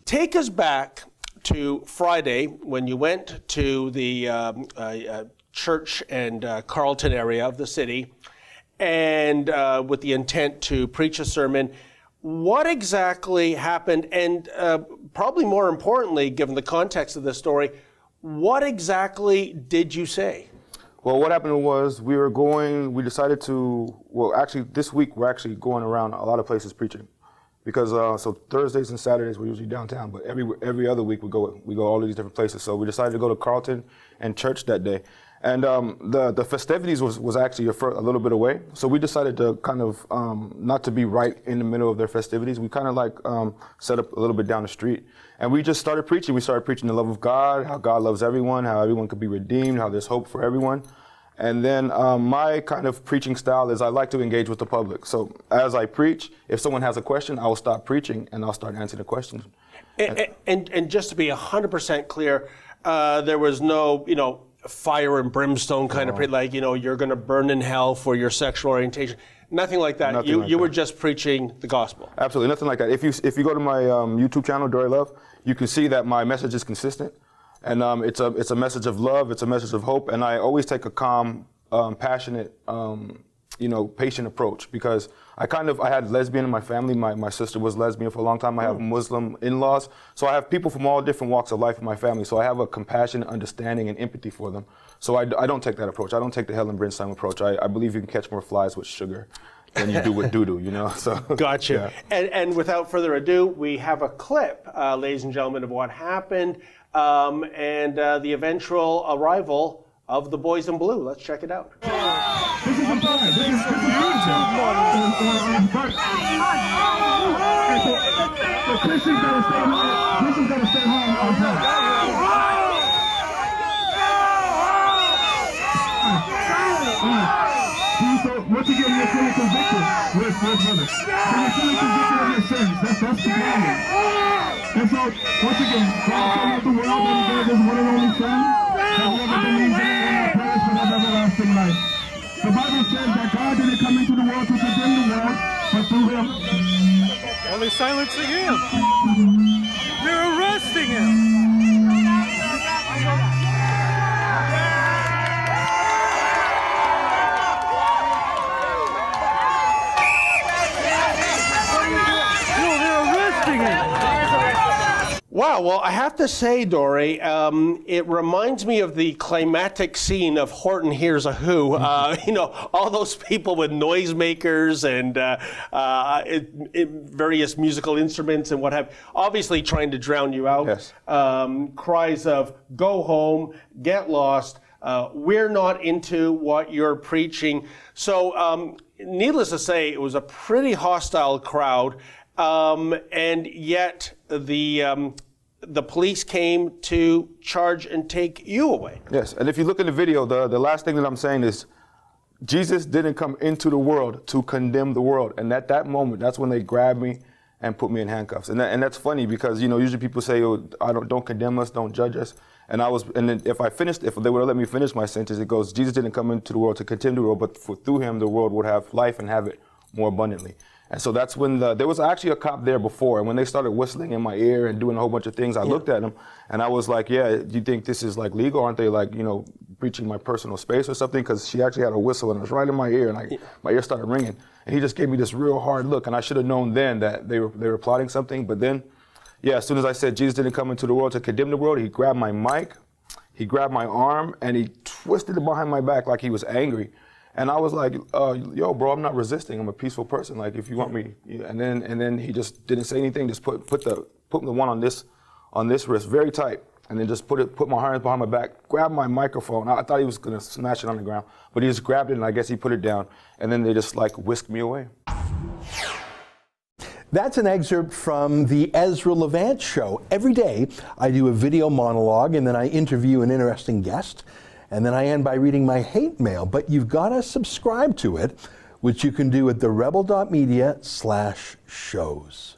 Take us back to Friday when you went to the church and Carlton area of the city, and with the intent to preach a sermon. What exactly happened? And probably more importantly, given the context of this story, what exactly did you say? Well, what happened was we decided to, actually this week we're actually going around a lot of places preaching. Because so Thursdays and Saturdays we're usually downtown, but every other week we go all of these different places. So we decided to go to Carlton and church that day. And the festivities was actually a little bit away. So we decided to kind of, not to be right in the middle of their festivities. We kind of like set up a little bit down the street. And we just started preaching. We started preaching the love of God, how God loves everyone, how everyone could be redeemed, how there's hope for everyone. And then my kind of preaching style is I like to engage with the public. So as I preach, if someone has a question, I will stop preaching and I'll start answering the questions. And just to be 100% clear, there was no, fire and brimstone kind of, like, you're going to burn in hell for your sexual orientation. Nothing like that. You were just preaching the gospel. Absolutely, nothing like that. If you go to my YouTube channel, Dorre Love, you can see that my message is consistent. And it's a message of love, it's a message of hope, and I always take a calm, passionate, patient approach, because I had lesbian in my family. My sister was lesbian for a long time. I have Muslim in-laws. So I have people from all different walks of life in my family. So I have a compassion, understanding, and empathy for them. So I don't take that approach. I don't take the hell and brimstone approach. I believe you can catch more flies with sugar than you do with doo-doo, So. Gotcha. Yeah. And without further ado, we have a clip, ladies and gentlemen, of what happened and the eventual arrival of the boys in blue. Let's check it out. This is important. This is the Christians gotta stay home. Christians gotta stay home. So once again, you're feeling convicted. Where's brother? So you're feeling convicted of your sins. That's the problem. And so once again, God so loved the world that He gave His one and only Son. Whoever believes in Him will not perish but have everlasting life. The Bible says that God didn't come into the world to condemn the world, but through Him. Well, they're silencing him. They're arresting him. Wow, well, I have to say, Dorre, it reminds me of the climatic scene of Horton Hears a Who. All those people with noisemakers and various musical instruments and what have, obviously trying to drown you out. Yes. Cries of, go home, get lost, we're not into what you're preaching. So, needless to say, it was a pretty hostile crowd. And yet the police came to charge and take you away. Yes, and if you look in the video, the last thing that I'm saying is Jesus didn't come into the world to condemn the world. And at that moment, that's when they grabbed me and put me in handcuffs. And that's funny because, usually people say, don't condemn us, don't judge us. And then if they would have let me finish my sentence, it goes, Jesus didn't come into the world to condemn the world, but through Him, the world would have life and have it more abundantly. And so that's when there was actually a cop there before, and when they started whistling in my ear and doing a whole bunch of things, I looked at them and I was like, yeah, do you think this is like legal? Aren't they like, breaching my personal space or something? Because she actually had a whistle and it was right in my ear, and my ear started ringing. And he just gave me this real hard look, and I should have known then that they were plotting something. But then, as soon as I said Jesus didn't come into the world to condemn the world, he grabbed my mic, he grabbed my arm, and he twisted it behind my back like he was angry. And I was like, yo, bro, I'm not resisting. I'm a peaceful person. Like, if you want me. And then he just didn't say anything. Just put the one on this wrist very tight, and then just put my hands behind my back, grabbed my microphone. I thought he was gonna smash it on the ground, but he just grabbed it, and I guess he put it down. And then they just like whisked me away. That's an excerpt from the Ezra Levant Show. Every day I do a video monologue, and then I interview an interesting guest. And then I end by reading my hate mail, but you've got to subscribe to it, which you can do at therebel.media/shows.